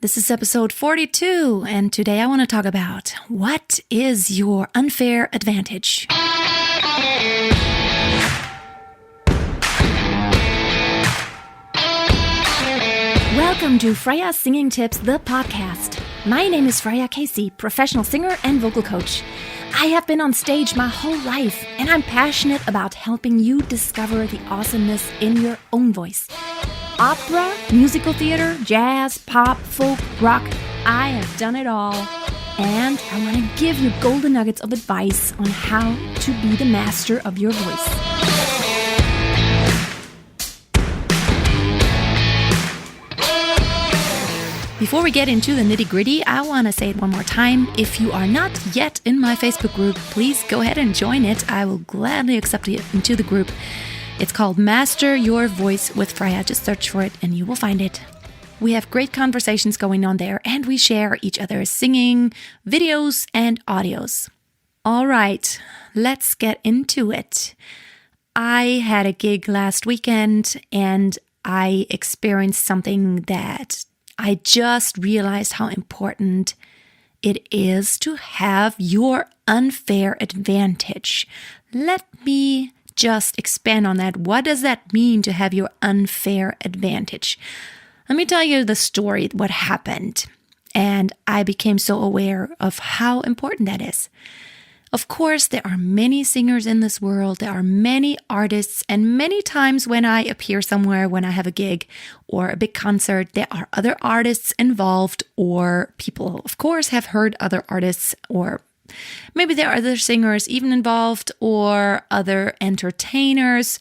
This is episode 42, and today I want to talk about what is your unfair advantage? Welcome to Freya Singing Tips, the podcast. My name is Freya Casey, professional singer and vocal coach. I have been on stage my whole life, and I'm passionate about helping you discover the awesomeness in your own voice. Opera, musical theater, jazz, pop, folk, rock, I have done it all. And I want to give you golden nuggets of advice on how to be the master of your voice. Before we get into the nitty-gritty, I want to say it one more time. If you are not yet in my Facebook group, please go ahead and join it. I will gladly accept you into the group. It's called Master Your Voice with Freya. Just search for it and you will find it. We have great conversations going on there, and we share each other's singing, videos, and audios. All right, let's get into it. I had a gig last weekend, and I experienced something that I just realized how important it is to have your unfair advantage. Let me just expand on that. What does that mean to have your unfair advantage? Let me tell you the story, what happened. And I became so aware of how important that is. Of course, there are many singers in this world. There are many artists. And many times when I appear somewhere, when I have a gig or a big concert, there are other artists involved, or people, of course, have heard other artists, or maybe there are other singers even involved, or other entertainers.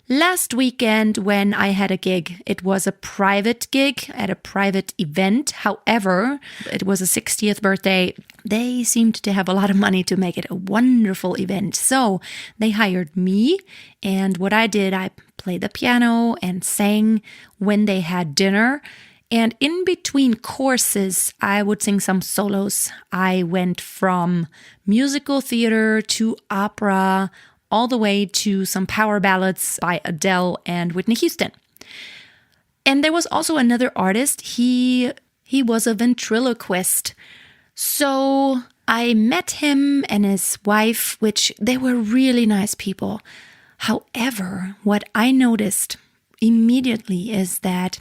Last weekend when I had a gig, it was a private gig at a private event. However, it was a 60th birthday. They seemed to have a lot of money to make it a wonderful event. So they hired me, and what I did, I played the piano and sang when they had dinner. And in between courses, I would sing some solos. I went from musical theater to opera, all the way to some power ballads by Adele and Whitney Houston. And there was also another artist. He was a ventriloquist. So I met him and his wife, which they were really nice people. However, what I noticed immediately is that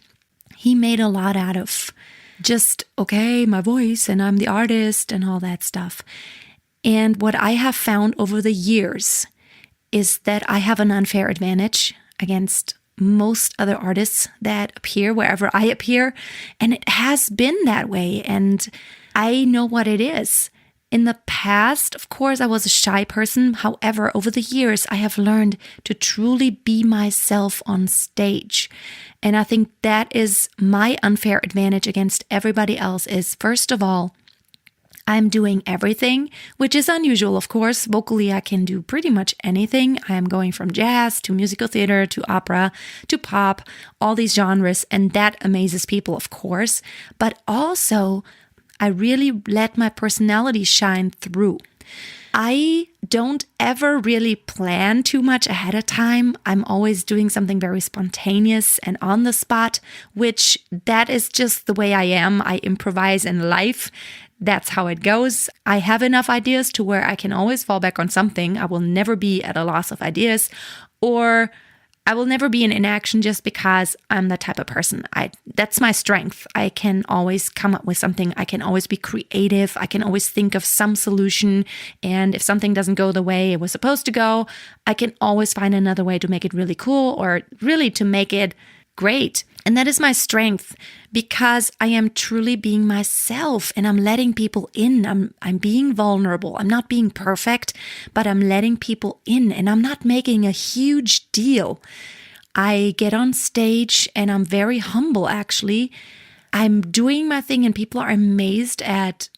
he made a lot out of just, okay, my voice and I'm the artist and all that stuff. And what I have found over the years is that I have an unfair advantage against most other artists that appear wherever I appear. And it has been that way. And I know what it is. In the past, of course, I was a shy person. However, over the years, I have learned to truly be myself on stage. And I think that is my unfair advantage against everybody else is, first of all, I'm doing everything, which is unusual, of course. Vocally, I can do pretty much anything. I am going from jazz to musical theater to opera to pop, all these genres, and that amazes people, of course. But also, I really let my personality shine through. I don't ever really plan too much ahead of time. I'm always doing something very spontaneous and on the spot, which that is just the way I am. I improvise in life. That's how it goes. I have enough ideas to where I can always fall back on something. I will never be at a loss of ideas, or I will never be in inaction just because I'm that type of person. That's my strength. I can always come up with something. I can always be creative. I can always think of some solution. And if something doesn't go the way it was supposed to go, I can always find another way to make it really cool, or really to make it great. And that is my strength, because I am truly being myself and I'm letting people in. I'm being vulnerable. I'm not being perfect, but I'm letting people in, and I'm not making a huge deal. I get on stage and I'm very humble, actually. I'm doing my thing and people are amazed at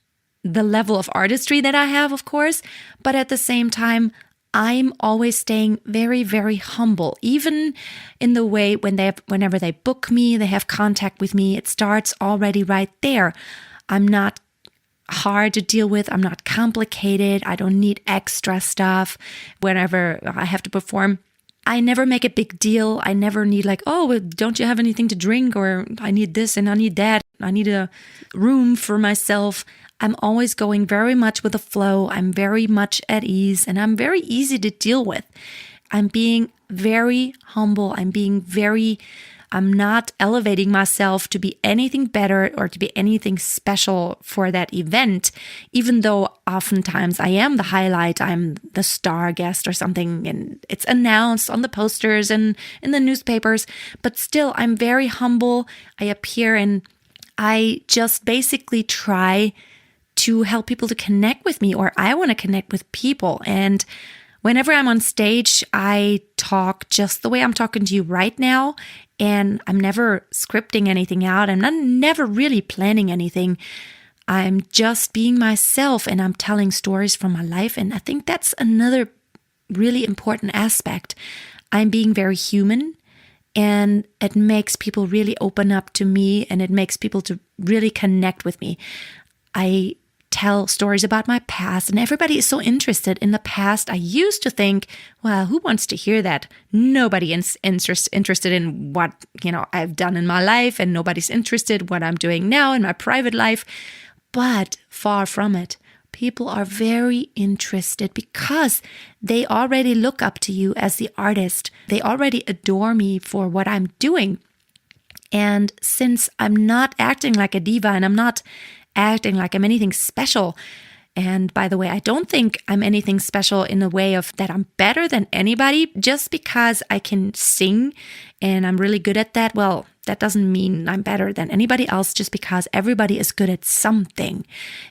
the level of artistry that I have, of course, but at the same time, I'm always staying very, very humble, even in the way whenever they book me, they have contact with me, it starts already right there. I'm not hard to deal with. I'm not complicated. I don't need extra stuff whenever I have to perform. I never make a big deal. I never need like, oh, don't you have anything to drink? Or I need this and I need that. I need a room for myself. I'm always going very much with the flow. I'm very much at ease, and I'm very easy to deal with. I'm being very humble. I'm not elevating myself to be anything better or to be anything special for that event, even though oftentimes I am the highlight, I'm the star guest or something, and it's announced on the posters and in the newspapers. But still, I'm very humble. I appear and I just basically try to help people to connect with me, or I want to connect with people. And whenever I'm on stage, I talk just the way I'm talking to you right now. And I'm never scripting anything out. I'm never really planning anything. I'm just being myself, and I'm telling stories from my life. And I think that's another really important aspect. I'm being very human, and it makes people really open up to me, and it makes people to really connect with me. I tell stories about my past, and everybody is so interested in the past. I used to think, well, who wants to hear that? Nobody is interested in what, I've done in my life, and nobody's interested what I'm doing now in my private life. But far from it. People are very interested because they already look up to you as the artist. They already adore me for what I'm doing. And since I'm not acting like a diva, and I'm not acting like I'm anything special. And by the way, I don't think I'm anything special in the way of that I'm better than anybody just because I can sing and I'm really good at that. Well, that doesn't mean I'm better than anybody else just because everybody is good at something.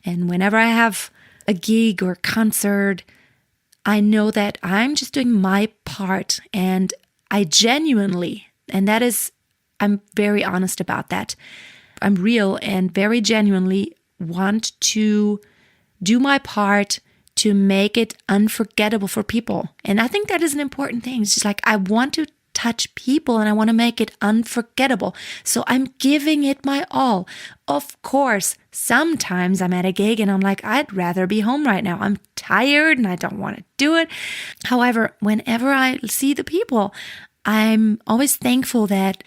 And whenever I have a gig or concert, I know that I'm just doing my part, and I genuinely, and that is, I'm very honest about that. I'm real and very genuinely want to do my part to make it unforgettable for people. And I think that is an important thing. It's just like I want to touch people and I want to make it unforgettable. So I'm giving it my all. Of course, sometimes I'm at a gig and I'm like, I'd rather be home right now. I'm tired and I don't want to do it. However, whenever I see the people, I'm always thankful that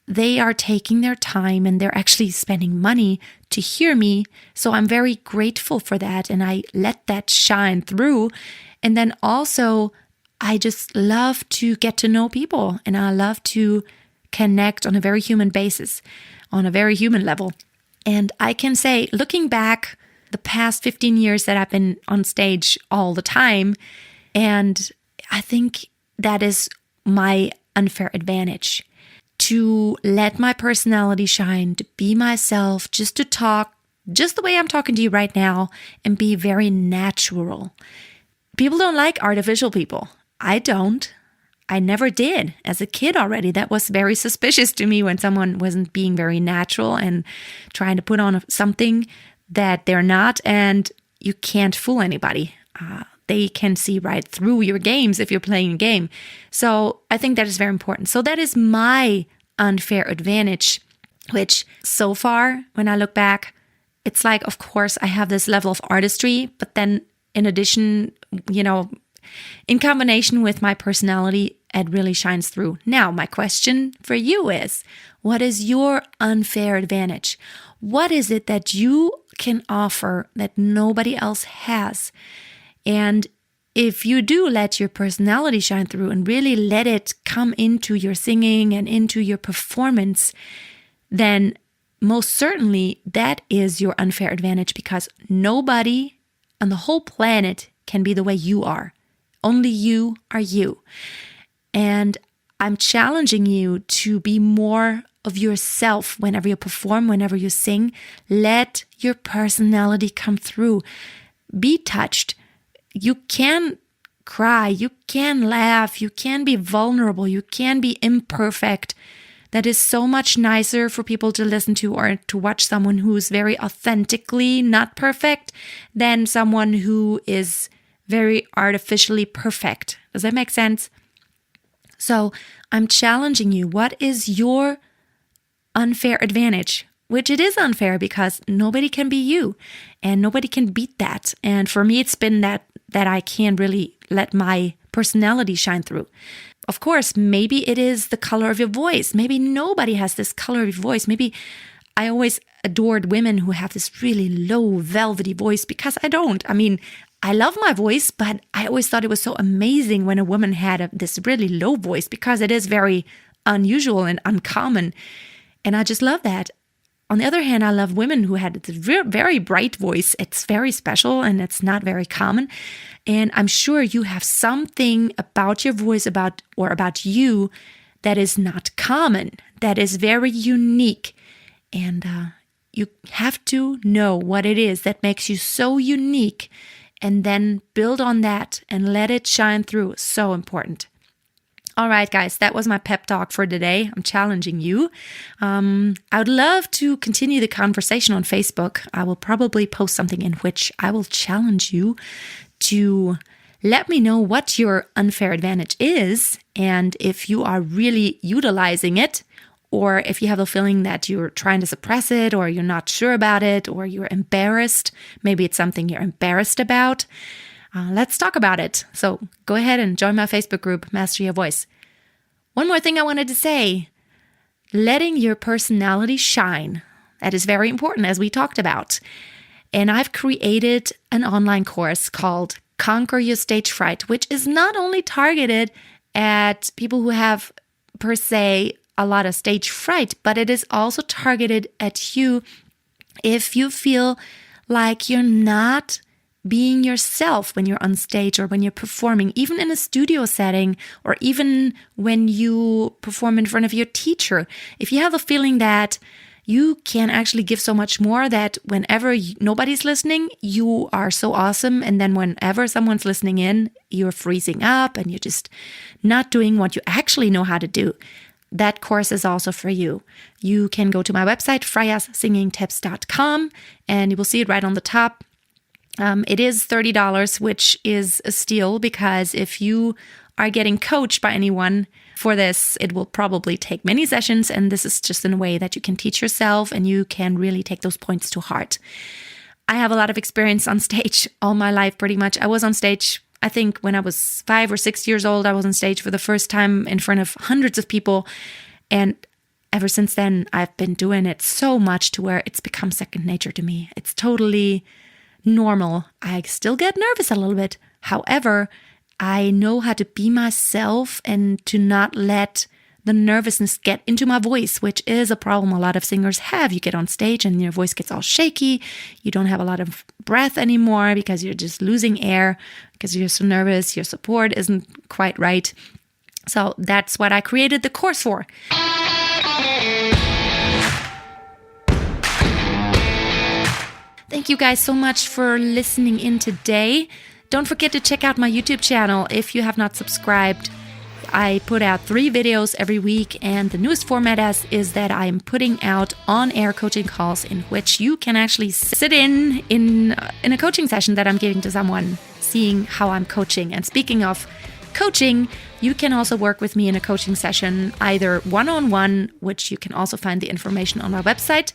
they are taking their time and they're actually spending money to hear me. So I'm very grateful for that, and I let that shine through. And then also, I just love to get to know people, and I love to connect on a very human basis, on a very human level. And I can say, looking back the past 15 years that I've been on stage all the time, and I think that is my unfair advantage. To let my personality shine, to be myself, just to talk just the way I'm talking to you right now and be very natural. People don't like artificial people. I don't. I never did. As a kid already, that was very suspicious to me when someone wasn't being very natural and trying to put on something that they're not, and you can't fool anybody. They can see right through your games if you're playing a game. So I think that is very important. So that is my unfair advantage, which so far, when I look back, it's like, of course, I have this level of artistry, but then in addition, in combination with my personality, it really shines through. Now, my question for you is, what is your unfair advantage? What is it that you can offer that nobody else has? And if you do let your personality shine through and really let it come into your singing and into your performance, then most certainly that is your unfair advantage, because nobody on the whole planet can be the way you are. Only you are you. And I'm challenging you to be more of yourself whenever you perform, whenever you sing. Let your personality come through. Be touched. You can cry, you can laugh, you can be vulnerable, you can be imperfect. That is so much nicer for people to listen to or to watch someone who is very authentically not perfect than someone who is very artificially perfect. Does that make sense? So I'm challenging you. What is your unfair advantage? Which it is unfair because nobody can be you and nobody can beat that. And for me, it's been that I can't really let my personality shine through. Of course, maybe it is the color of your voice. Maybe nobody has this color of your voice. Maybe I always adored women who have this really low, velvety voice because I don't. I mean, I love my voice, but I always thought it was so amazing when a woman had this really low voice because it is very unusual and uncommon. And I just love that. On the other hand, I love women who had this very bright voice. It's very special and it's not very common. And I'm sure you have something about your voice about you that is not common, that is very unique. And you have to know what it is that makes you so unique and then build on that and let it shine through. So important. All right, guys, that was my pep talk for today. I'm challenging you. I would love to continue the conversation on Facebook. I will probably post something in which I will challenge you to let me know what your unfair advantage is and if you are really utilizing it, or if you have the feeling that you're trying to suppress it, or you're not sure about it, or you're embarrassed. Maybe it's something you're embarrassed about. Let's talk about it. So go ahead and join my Facebook group, Master Your Voice. One more thing I wanted to say, letting your personality shine. That is very important, as we talked about. And I've created an online course called Conquer Your Stage Fright, which is not only targeted at people who have, per se, a lot of stage fright, but it is also targeted at you if you feel like you're not being yourself when you're on stage or when you're performing, even in a studio setting, or even when you perform in front of your teacher. If you have a feeling that you can actually give so much more, that whenever nobody's listening, you are so awesome. And then whenever someone's listening in, you're freezing up and you're just not doing what you actually know how to do. That course is also for you. You can go to my website, freyasingingtips.com, and you will see it right on the top. It is $30, which is a steal, because if you are getting coached by anyone for this, it will probably take many sessions, and this is just in a way that you can teach yourself and you can really take those points to heart. I have a lot of experience on stage all my life, pretty much. I was on stage, I think when I was 5 or 6 years old, I was on stage for the first time in front of hundreds of people, and ever since then, I've been doing it so much to where it's become second nature to me. It's totally normal. I still get nervous a little bit. However, I know how to be myself and to not let the nervousness get into my voice, which is a problem a lot of singers have. You get on stage and your voice gets all shaky. You don't have a lot of breath anymore because you're just losing air because you're so nervous. Your support isn't quite right. So that's what I created the course for. Thank you guys so much for listening in today. Don't forget to check out my YouTube channel if you have not subscribed. I put out 3 videos every week, and the newest format is that I am putting out on-air coaching calls in which you can actually sit in a coaching session that I'm giving to someone, seeing how I'm coaching. And speaking of coaching, you can also work with me in a coaching session, either one-on-one, which you can also find the information on my website,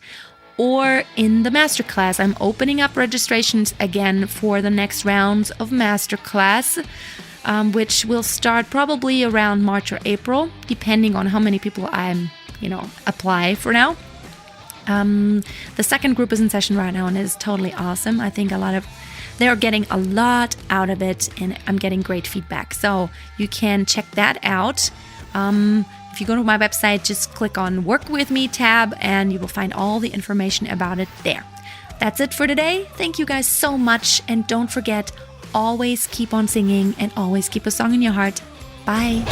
or in the masterclass. I'm opening up registrations again for the next rounds of masterclass, which will start probably around March or April, depending on how many people apply for now. The second group is in session right now and it is totally awesome. I think they're getting a lot out of it, and I'm getting great feedback. So you can check that out. If you go to my website, just click on Work With Me tab and you will find all the information about it there. That's it for today. Thank you guys so much. And don't forget, always keep on singing and always keep a song in your heart. Bye.